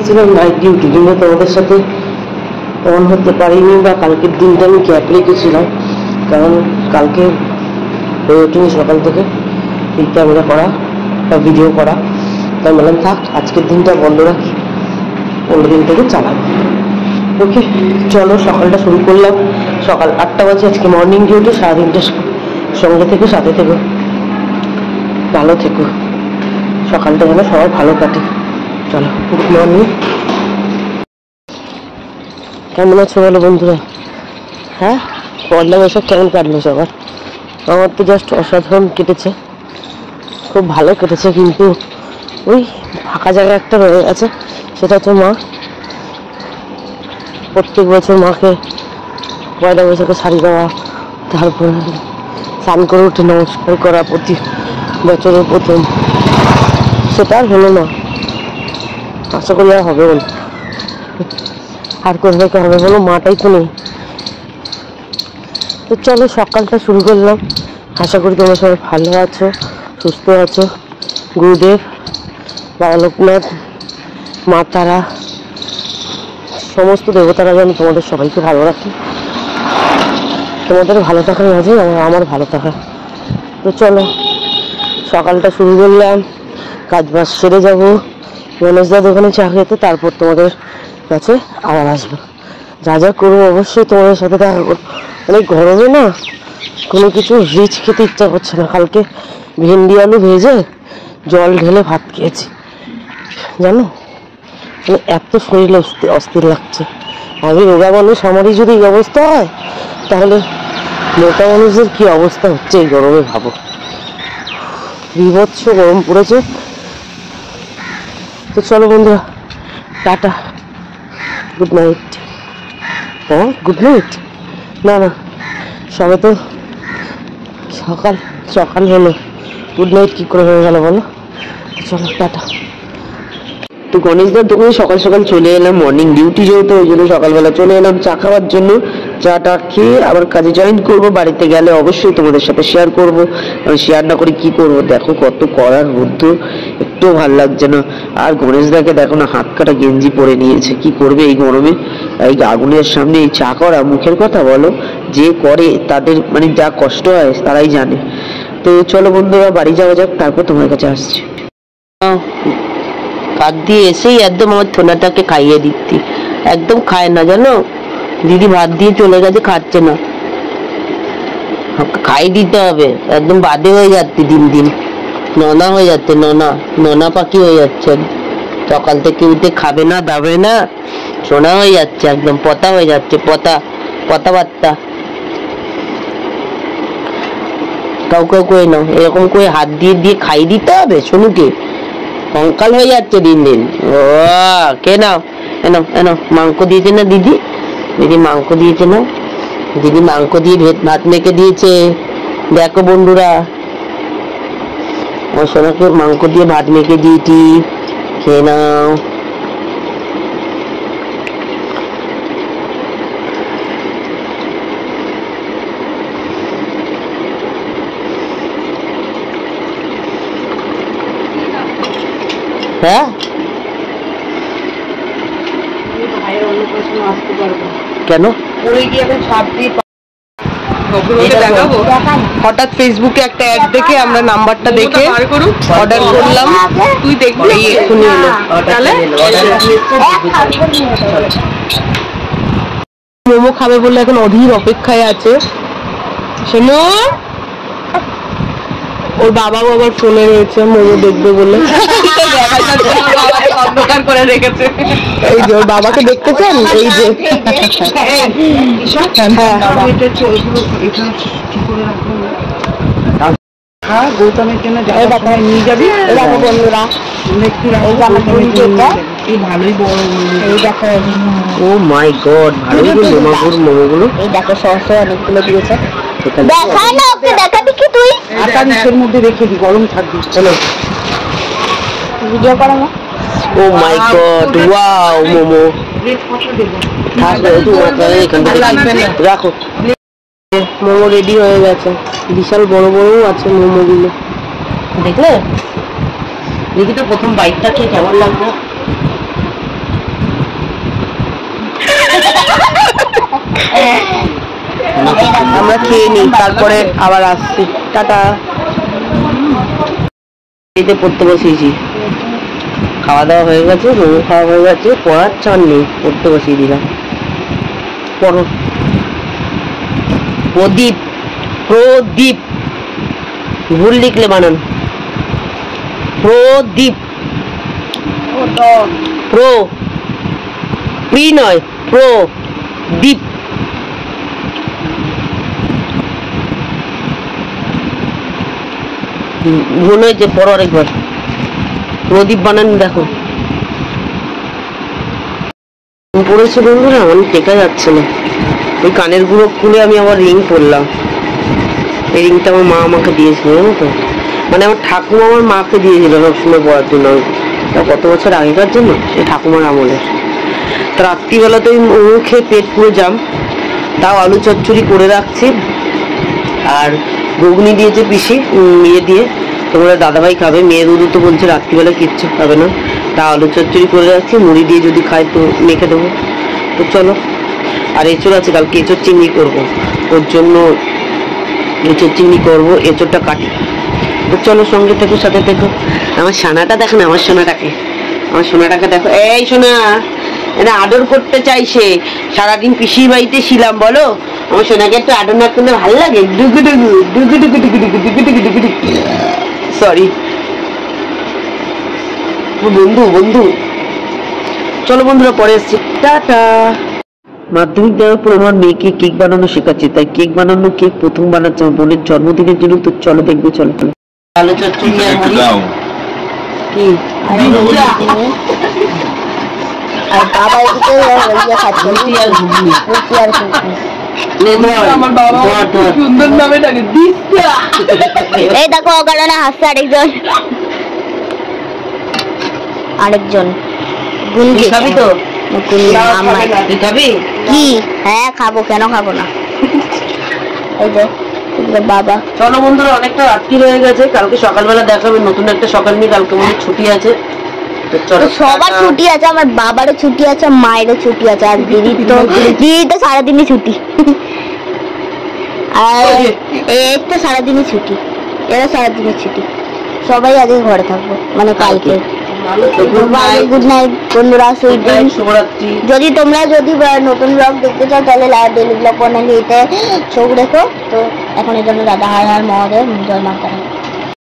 গিয়েছিলাম night duty, কিন্তু তোমাদের সাথে অন হতে পারিনি, বা কালকের দিনটা আমি গ্যাপ রেখেছিলাম, কারণ কালকে হয়ে ওঠেনি সকাল থেকে ক্যামেরা করা বা ভিডিও করা। তাই বললাম থাক, আজকের দিনটা বন্ধ রাখি, অন্য দিন থেকে চালাবো। ওকে চলো, সকালটা শুরু করলাম। সকাল 8টা বাজে, আজকে মর্নিং ডিউটি। সারাদিনটা সঙ্গে থেকে সাথে থেকো, ভালো থেকো, সকালটা যেন সবার ভালো কাটে। চলো, গুড মর্নিং। কেমন আছো বলো বন্ধুরা? হ্যাঁ, পয়লা বৈশাখ কেমন কাটলো সবার? আমার তো জাস্ট অসাধারণ কেটেছে, খুব ভালো কেটেছে। কিন্তু ওই ফাঁকা জায়গা একটা রয়ে গেছে, সেটা হচ্ছে মা। প্রত্যেক বছর মাকে পয়লা বৈশাখে শাড়ি দেওয়া, তারপরে স্নান করে উঠে নমস্কার করা প্রতি বছরের প্রথম, সেটা আর হলো না। আশা করি আর হবে বলে, আর কোথায় হবে বলো, মাটাই তো নেই। তো চলো সকালটা শুরু করলাম। আশা করি তোমরা সবাই ভালো আছো, সুস্থ আছো। গুরুদেব, বাবা লোকনাথ, মা তারা, সমস্ত দেবতারা যেন তোমাদের সবাইকে ভালো রাখে। তোমাদের ভালো থাকার মাঝে আমার ভালো থাকা। তো চলো সকালটা শুরু করলাম, কাজ বাজ সেরে যাবো গণেশদার দোকানে চা খেতে, তারপর তোমাদের কাছে আবার আসবো। যা যা করবো অবশ্যই তোমাদের সাথে দেখা করবো। অনেক গরমে না কোনো কিছু রিচ খেতে ইচ্ছা করছে না। কালকে ভেন্ডি আলু ভেজে জল ঢেলে ভাত খেয়েছি, জানো, মানে এত শরীরে অস্থির লাগছে। আমি রোগা মানুষ, আমারই যদি এই অবস্থা হয়, তাহলে মোটা মানুষদের কি অবস্থা হচ্ছে এই গরমে ভাবো। বিভৎস গরম পড়েছে। তো চলো বন্ধুরা, টাটা, গুড নাইট। হ্যাঁ, গুড নাইট না না, সবে তো সকাল সকাল হলো, গুড নাইট কি করে হয়ে গেল বলো? চলো টাটা। তো গণেশদার দোকানে সকাল সকাল চলে এলাম, মর্নিং ডিউটি যেহেতু, ওই জন্য সকালবেলা চলে এলাম চা খাওয়ার জন্য। চাটা খেয়ে আবার কাজে জয়েন করব। বাড়িতে গেলে অবশ্যই তোমাদের সাথে শেয়ার করব, কারণ শেয়ার না করে কি করব। দেখো কত করার মধ্যে একটু ভাল লাগছে না। আর গণেশদাকে দেখো না, হাত কাটা গেঞ্জি পরে নিয়েছে, কি করবে এই গরমে, এই আগুনের সামনে এই চা করা, মুখের কথা বলো, যে করে তাদের মানে যা কষ্ট হয় তারাই জানে। তো চলো বন্ধুরা, বাড়ি যাওয়া যাক, তারপর তোমার কাছে আসছি। কাজ দিয়ে এসেই একদম আমার ছোনাটাকে খাইয়ে দিচ্ছি, একদম খায় না জানো। দিদি ভাত দিয়ে চলে গেছে, খাচ্ছে না, খাই দিতে হবে। একদম বাদে হয়ে যাচ্ছে, দিন দিন ননা হয়ে যাচ্ছে, ননা পাখি হয়ে যাচ্ছে। সকাল থেকে উঠে খাবে না, দাবে না, সোনা হয়ে যাচ্ছে, একদম পতা হয়ে যাচ্ছে, পতা বাত্তা। কাউকে করে নাও, এরকম করে হাত দিয়ে দিয়ে খাই দিতে হবে সোনুকে, কঙ্কাল হয়ে যাচ্ছে দিন দিন। ও কে নাও, এনো এনো, মাংস দিয়েছে না দিদি, দিদি মাংস দিয়েছে না, দিদি মাংস দিয়ে ভাত মেখে দিয়েছে। দেখো বন্ধুরা, আমার সোনাকে মাংস দিয়ে ভাত মেখে দিয়েছি, খেয়ে নাও। হ্যাঁ, কেন হঠাৎ ফেসবুকে একটা অ্যাড দেখে আমরা নাম্বারটা দেখে অর্ডার করলাম। তুই দেখবি এক্ষুনি এলো। মোমো খাবে বলে এখন অধীর অপেক্ষায় আছে। শোনো, ওর বাবাও আবার ফোনে রয়েছে মোমো দেখবে বলে, অন্ধকার করে রেখেছে। এই যে ওর বাবাকে দেখতে চান, এই যে গৌতমের জন্য নিয়ে যাবি। বন্ধুরা ভালোই বড়, ও মাই গড, ভালোই মোমোগুলো। এই দেখো সহসা অনেকগুলো দিয়েছে। নিচের মধ্যে রেখে দি, গরম থাকবি। চলো ভিডিও করো। ও মাই গড, ওয়াও মোমো। রাখো, মোমো রেডি হয়ে গেছে। বিশাল বড় বড়ও আছে মোমোগুলো, দেখলে? দেখি তো প্রথম বাইকটা খেয়ে কেমন লাগবে। আমরা খেয়ে নিই, তারপরে আবার আসছি। টাটা। এতে পড়তে বসিয়েছি, খাওয়া দাওয়া হয়ে গেছে, মোমো খাওয়া হয়ে গেছে, পড়ার চান নেই, পড়তে বসিয়ে দিলাম। পড়ো। প্রদীপ, প্রদীপ, ভুল লিখলে বানান। প্রদীপ, প্রো, প্রি নয়, প্রো দীপ। ভুল হয়েছে, পড়ো আরেকবার। প্রদীপ বানান দেখো। পড়েছে বন্ধুরা, আমি টেকা যাচ্ছে না। ওই কানের গুঁড়ো খুলে আমি আবার রিং পরলাম। এই রিংটা আমার মা আমাকে দিয়েছিল, জানো তো, মানে আমার ঠাকুমা আমার মাকে দিয়েছিল সবসময় পড়ার জন্য। তা কত বছর আগেকার জন্য, সেই ঠাকুমার আমলের। তো রাত্রিবেলা তো ওই খেয়ে পেট পুরো জাম, তাও আলু চচ্চড়ি করে রাখছি। আর ঘুগনি দিয়েছে পিসি, ইয়ে দিয়ে, তোমরা দাদাভাই খাবে। মেয়ের উদু তো বলছে রাত্রিবেলা কিচ্ছু খাবে না, তা আলু চচ্চড়ি করে রাখছি, মুড়ি দিয়ে যদি খায় তো মেখে দেবো। তো চলো। আর এঁচড় আছে, কালকে এঁচড় চিংড়ি করবো, ওর জন্য এঁচড় চিংড়ি করবো, এঁচড়টা কাটি। তো চলো, সঙ্গে থেকো, সাথে থেকো। আমার সোনাটা দেখো না, আমার সোনাটাকে, আমার সোনাটাকে দেখো। এই সোনা, এটা আদর করতে চাইছে। সারাদিন পিসির বাড়িতে ছিলাম, বলো আমার সোনাকে একটু আদর না করলে ভালো লাগে? ডুগু ডুগু ডুগু ডুগু ডুগু ডুগু ডুগু ডুগু ডুগু ডুগু। সরি বন্ধু, বন্ধু। চলো বন্ধুরা, পরে এসছি। টাটা। মাধ্যমিক দেওয়ার পর আমার মেয়েকে কেক বানানো শেখাচ্ছি, তাই কেক বানানো, কেক প্রথম বানাচ্ছে আমার বোনের জন্মদিনের জন্য। তো চলো দেখবে, চলো। আলু চচ্চড়ি কি আর বাবা এদিকে ইয়ে খাচ্ছে, রুটি আর ঘুগনি। এই দেখো অকারণে হাসছে আরেকজন। গুনকে খাবি তো? তুই খাবি কি? হ্যাঁ খাবো, কেন খাবো না। এই যে বাবা। চলো বন্ধুরা, অনেকটা রাত্রি হয়ে গেছে, কালকে সকালবেলা দেখাবে নতুন একটা সকাল নিয়ে। কালকে মনে ছুটি আছে, সবার ছুটি আছে, আমার বাবারও ছুটি আছে, মায়েরও ছুটি আছে, আর দিদির তো সারাদিনই ছুটি। আর এই তো সারাদিনই ছুটি, এরা সারাদিনই ছুটি। সবাই আজকে ঘরে থাকবো, মানে কালকে। গুড নাইট বন্ধুরা, শুভরাত্রি। যদি তোমরা নতুন ব্লগ দেখতে চাও তাহলে ডেইলি ব্লগ বানালে চোখ রেখো। তো এখন এর জন্য দাদা, হার হার মহাদেব, জয় মা তারা।